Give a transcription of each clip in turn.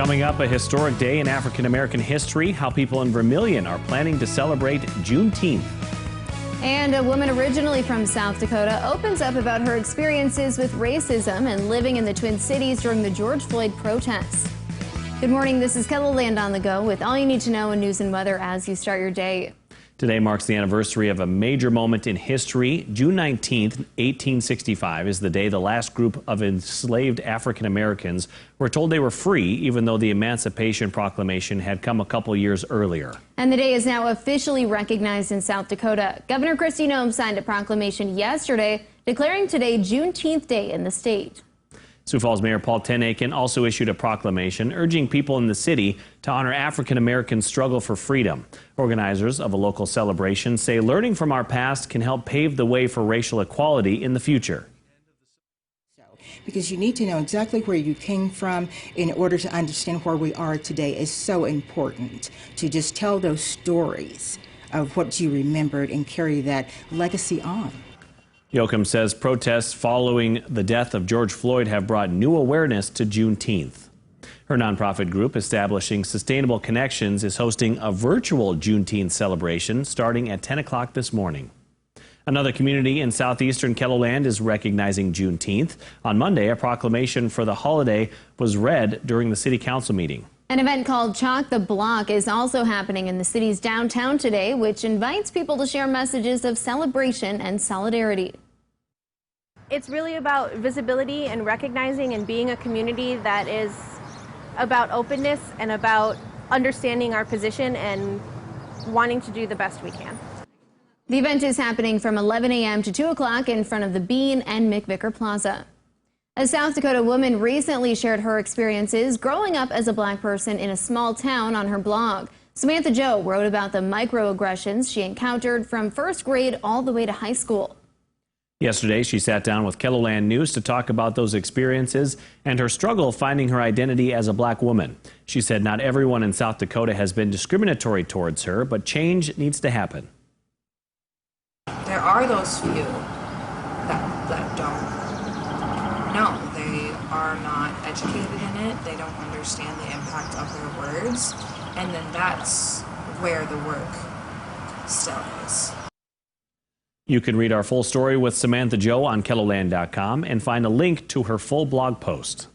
Coming up, a historic day in African American history, how people in Vermilion are planning to celebrate Juneteenth. And a woman originally from South Dakota opens up about her experiences with racism and living in the Twin Cities during the George Floyd protests. Good morning, this is KOTG on the go with all you need to know in news and weather as you start your day. Today marks the anniversary of a major moment in history. June 19th, 1865 is the day the last group of enslaved African Americans were told they were free, even though the Emancipation Proclamation had come a couple years earlier. And the day is now officially recognized in South Dakota. Governor Kristi Noem signed a proclamation yesterday declaring today Juneteenth Day in the state. Sioux Falls Mayor Paul Tenaiken also issued a proclamation urging people in the city to honor African Americans' struggle for freedom. Organizers of a local celebration say learning from our past can help pave the way for racial equality in the future. Because you need to know exactly where you came from in order to understand where we are today is so important. To just tell those stories of what you remembered and carry that legacy on. Yoakum says protests following the death of George Floyd have brought new awareness to Juneteenth. Her nonprofit group, Establishing Sustainable Connections, is hosting a virtual Juneteenth celebration starting at 10 o'clock this morning. Another community in southeastern KELOLAND is recognizing Juneteenth. On Monday, a proclamation for the holiday was read during the city council meeting. An event called Chalk the Block is also happening in the city's downtown today, which invites people to share messages of celebration and solidarity. It's really about visibility and recognizing and being a community that is about openness and about understanding our position and wanting to do the best we can. The event is happening from 11 a.m. to 2 o'clock in front of the Bean and McVicker Plaza. A South Dakota woman recently shared her experiences growing up as a black person in a small town on her blog. Samantha Joe wrote about the microaggressions she encountered from first grade all the way to high school. Yesterday, she sat down with KELOLAND News to talk about those experiences and her struggle finding her identity as a black woman. She said not everyone in South Dakota has been discriminatory towards her, but change needs to happen. There are those few that don't know. They are not educated in it. They don't understand the impact of their words. And then that's where the work still is. You can read our full story with Samantha Joe on KELOLAND.com and find a link to her full blog post.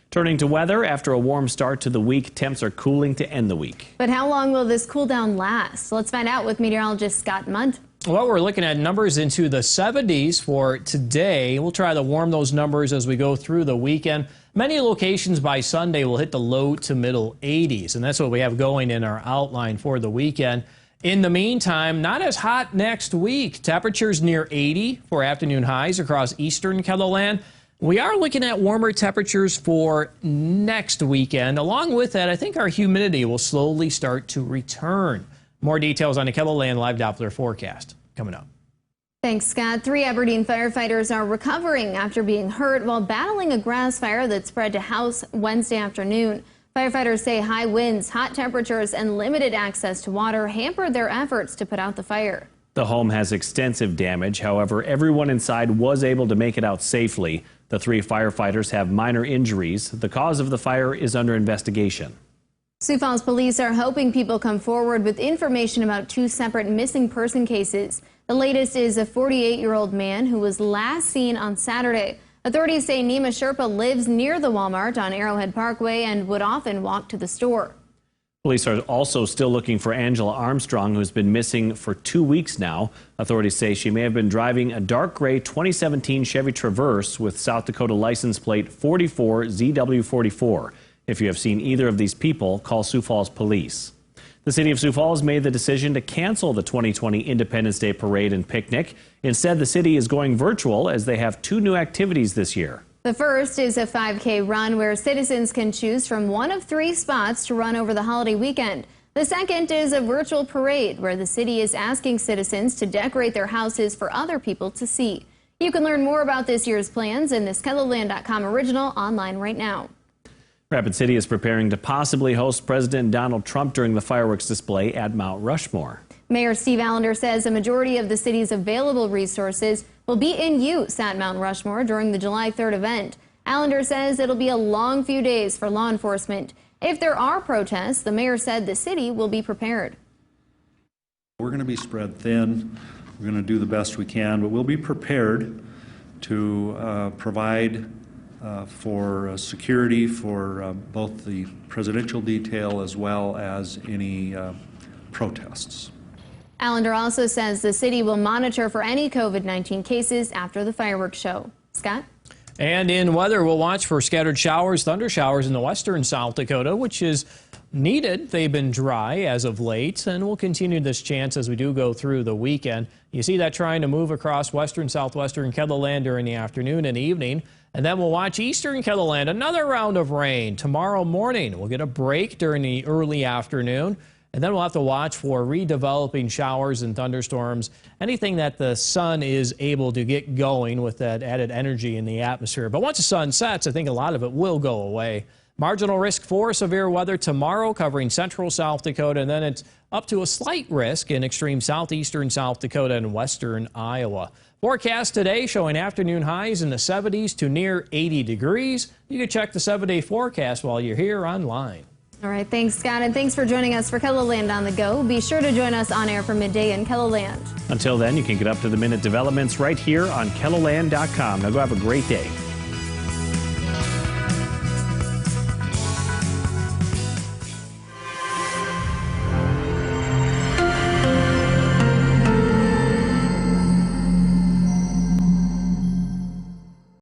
Turning to weather, after a warm start to the week, temps are cooling to end the week. But how long will this cool down last? Let's find out with meteorologist Scott Munt. Well, we're looking at numbers into the 70s for today. We'll try to warm those numbers as we go through the weekend. Many locations by Sunday will hit the low to middle 80s, and that's what we have going in our outline for the weekend. In the meantime, not as hot next week. Temperatures near 80 for afternoon highs across eastern KELOLAND. We are looking at warmer temperatures for next weekend. Along with that, I think our humidity will slowly start to return. More details on the KELOLAND Live Doppler forecast coming up. Thanks, Scott. 3 Aberdeen firefighters are recovering after being hurt while battling a grass fire that spread to house Wednesday afternoon. Firefighters say high winds, hot temperatures, and limited access to water hampered their efforts to put out the fire. The home has extensive damage. However, everyone inside was able to make it out safely. The 3 firefighters have minor injuries. The cause of the fire is under investigation. Sioux Falls police are hoping people come forward with information about 2 separate missing person cases. The latest is a 48-year-old man who was last seen on Saturday. Authorities say Nima Sherpa lives near the Walmart on Arrowhead Parkway and would often walk to the store. Police are also still looking for Angela Armstrong, who's been missing for 2 weeks now. Authorities say she may have been driving a dark gray 2017 Chevy Traverse with South Dakota license plate 44ZW44. If you have seen either of these people, call Sioux Falls Police. The city of Sioux Falls made the decision to cancel the 2020 Independence Day Parade and picnic. Instead, the city is going virtual as they have 2 new activities this year. The first is a 5K run where citizens can choose from one of 3 spots to run over the holiday weekend. The second is a virtual parade where the city is asking citizens to decorate their houses for other people to see. You can learn more about this year's plans in this KELOLAND.com original online right now. Rapid City is preparing to possibly host President Donald Trump during the fireworks display at Mount Rushmore. Mayor Steve Allender says a majority of the city's available resources will be in use at Mount Rushmore during the July 3rd event. Allender says it'll be a long few days for law enforcement. If there are protests, the mayor said the city will be prepared. We're going to be spread thin. We're going to do the best we can, but we'll be prepared to provide for security for both the presidential detail as well as any protests. Allender also says the city will monitor for any COVID-19 cases after the fireworks show. Scott? And in weather, we'll watch for scattered showers, thunder showers in the western South Dakota, which is needed. They've been dry as of late, and we'll continue this chance as we do go through the weekend. You see that trying to move across western, southwestern Kettle during the afternoon and evening. And then we'll watch eastern Kettle, another round of rain tomorrow morning. We'll get a break during the early afternoon. And then we'll have to watch for redeveloping showers and thunderstorms, anything that the sun is able to get going with that added energy in the atmosphere. But once the sun sets, I think a lot of it will go away. Marginal risk for severe weather tomorrow covering central South Dakota, and then it's up to a slight risk in extreme southeastern South Dakota and western Iowa. Forecast today showing afternoon highs in the 70s to near 80 degrees. You can check the 7-day forecast while you're here online. All right, thanks, Scott, and thanks for joining us for KELOLAND on the Go. Be sure to join us on air for midday in KELOLAND. Until then, you can get up to the minute developments right here on KELOLAND.com. Now go have a great day.